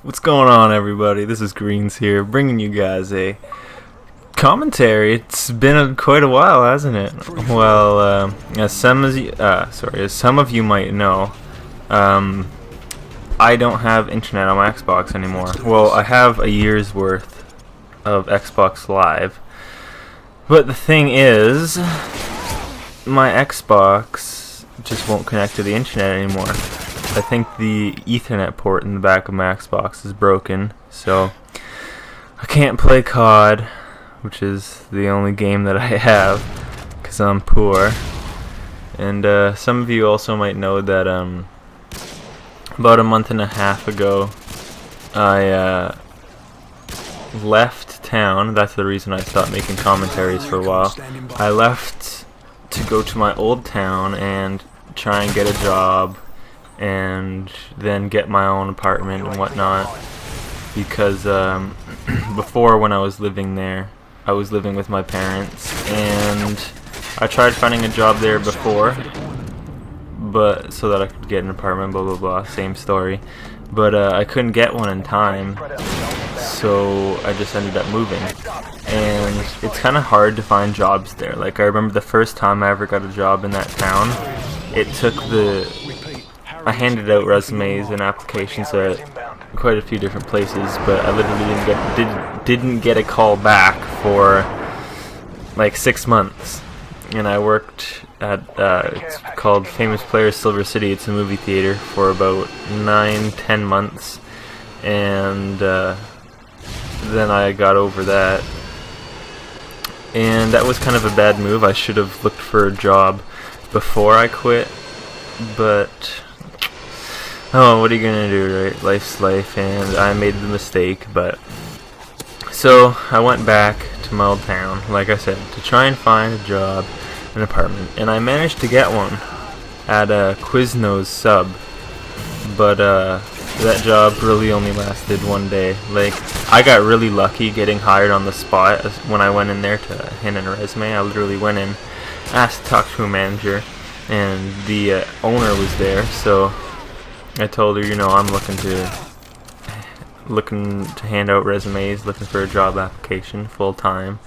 What's going on, everybody? This is Greens here, bringing you guys a commentary. It's been quite a while, hasn't it? Well, as some of you might know, I don't have internet on my Xbox anymore. Well, I have a year's worth of Xbox Live, but the thing is, my Xbox just won't connect to the internet anymore. I think the Ethernet port in the back of my Xbox is broken, so I can't play COD, which is the only game that I have, because I'm poor. And some of you also might know that about a month and a half ago, I left town. That's the reason I stopped making commentaries for a while. I left to go to my old town and try and get a job, and then get my own apartment and whatnot, because before, when I was living there, I was living with my parents, and I tried finding a job there before, but so that I could get an apartment, blah blah blah, same story, but I couldn't get one in time, so I just ended up moving. And it's kind of hard to find jobs there. Like, I remember the first time I ever got a job in that town, I handed out resumes and applications at quite a few different places, but I literally didn't get a call back for like 6 months. And I worked at it's called Famous Players Silver City. It's a movie theater for about 9-10 months, and then I got over that. And that was kind of a bad move. I should have looked for a job before I quit, but oh, what are you gonna do, right? Life's life, and I made the mistake. But so I went back to my old town, like I said, to try and find a job, an apartment, and I managed to get one at a Quiznos sub, but that job really only lasted one day. Like, I got really lucky getting hired on the spot when I went in there to hand in a resume. I literally went in, asked to talk to a manager, and the owner was there, so I told her, you know, I'm looking to hand out resumes, looking for a job application full time,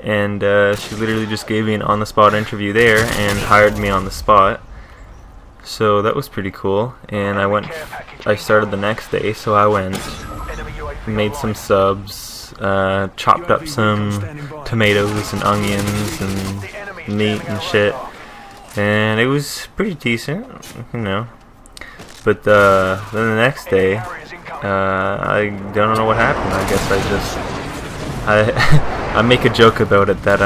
and she literally just gave me an on-the-spot interview there and hired me on the spot. So that was pretty cool. And I started the next day, so I went, made some subs, chopped up some tomatoes and onions and meat and shit, and it was pretty decent, you know. But then the next day, I don't know what happened. I guess I make a joke about it that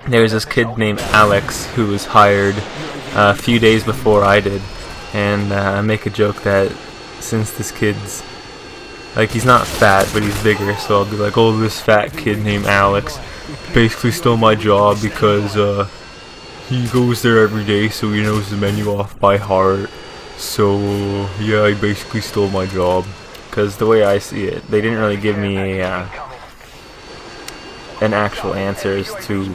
there was this kid named Alex who was hired a few days before I did, and I make a joke that since this kid's, like, he's not fat, but he's bigger, so I'll be like, oh, this fat kid named Alex basically stole my job because he goes there every day, so he knows the menu off by heart. So yeah, he basically stole my job. Because the way I see it, they didn't really give me an actual answer as to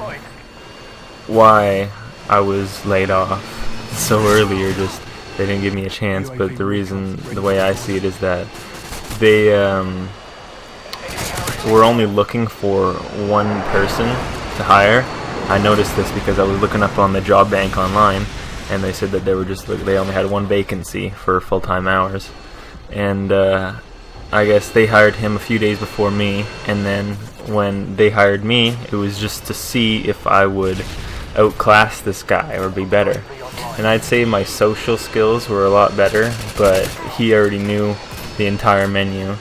why I was laid off so early, or just they didn't give me a chance. But the way I see it is that they were only looking for one person to hire. I noticed this because I was looking up on the job bank online, and they said that they only had one vacancy for full-time hours, and I guess they hired him a few days before me, and then when they hired me, it was just to see if I would outclass this guy or be better. And I'd say my social skills were a lot better, but he already knew the entire menu,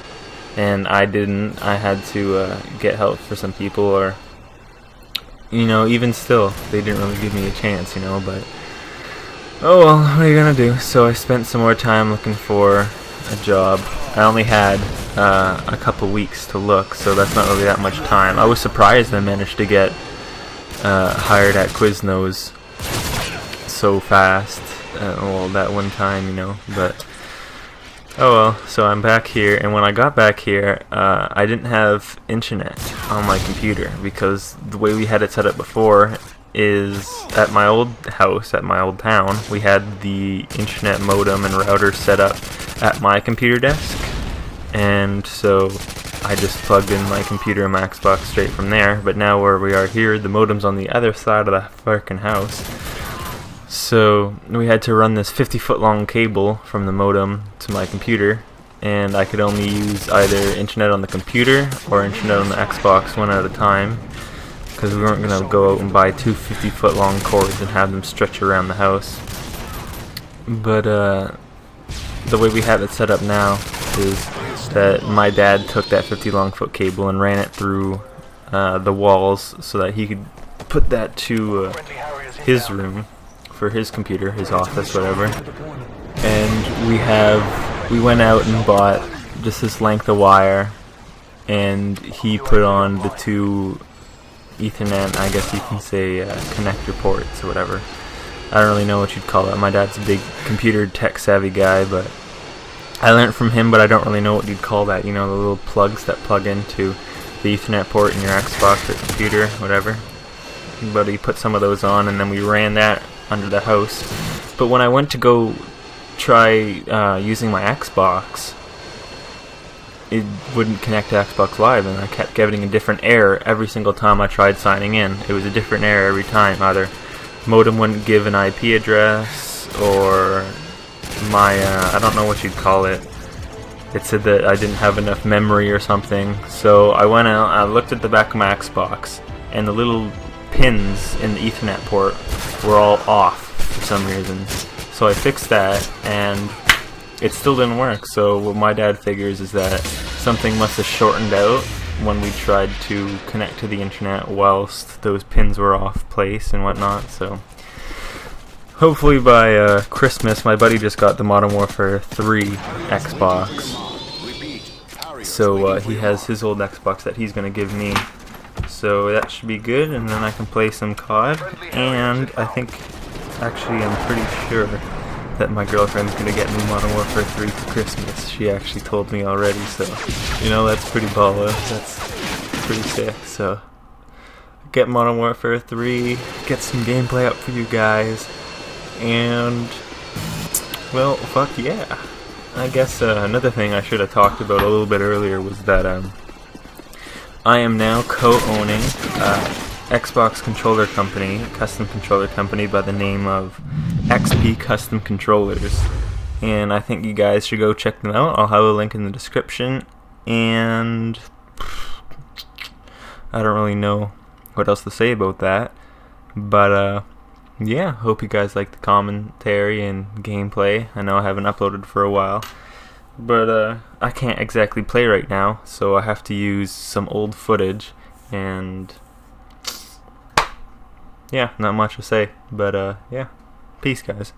and I didn't. I had to get help for some people, or, you know, even still, they didn't really give me a chance, you know, but oh well, what are you gonna do? So I spent some more time looking for a job. I only had a couple weeks to look, so that's not really that much time. I was surprised I managed to get hired at Quiznos so fast. Well, that one time, you know, but oh well. So I'm back here, and when I got back here, I didn't have internet on my computer, because the way we had it set up before is, at my old house, at my old town, we had the internet modem and router set up at my computer desk, and so I just plugged in my computer and my Xbox straight from there. But now where we are here, the modem's on the other side of the fucking house, so we had to run this 50-foot long cable from the modem to my computer, and I could only use either internet on the computer or internet on the Xbox one at a time, because we weren't going to go out and buy two 50-foot long cords and have them stretch around the house. But the way we have it set up now is that my dad took that 50-long-foot cable and ran it through the walls so that he could put that to his room for his computer, his office, whatever. And we went out and bought just this length of wire, and he put on the two Ethernet, I guess you can say, connector ports or whatever. I don't really know what you'd call it. My dad's a big computer tech savvy guy, but I learned from him, but I don't really know what you'd call that. You know, the little plugs that plug into the Ethernet port in your Xbox or computer, whatever. But he put some of those on, and then we ran that under the house. But when I went to go try using my Xbox, it wouldn't connect to Xbox Live, and I kept getting a different error every single time I tried signing in. It was a different error every time. Either modem wouldn't give an IP address, or my I don't know what you'd call it. It said that I didn't have enough memory or something. So I went out, I looked at the back of my Xbox, and the little pins in the Ethernet port were all off for some reason. So I fixed that, and it still didn't work. So what my dad figures is that something must have shortened out when we tried to connect to the internet whilst those pins were off place and whatnot. So hopefully by Christmas, my buddy just got the Modern Warfare 3 Xbox. So he has his old Xbox that he's going to give me. So that should be good, and then I can play some COD. And I think, actually I'm pretty sure that my girlfriend's going to get me Modern Warfare 3 for Christmas. She actually told me already, so, you know, that's pretty baller. That's pretty sick. So get Modern Warfare 3, get some gameplay up for you guys, and, well, fuck yeah. I guess another thing I should have talked about a little bit earlier was that I am now co-owning Xbox controller company, a custom controller company by the name of XP Custom Controllers, and I think you guys should go check them out. I'll have a link in the description, and I don't really know what else to say about that, but yeah, hope you guys like the commentary and gameplay. I know I haven't uploaded for a while, but I can't exactly play right now, so I have to use some old footage, and yeah, not much to say, but yeah, peace guys.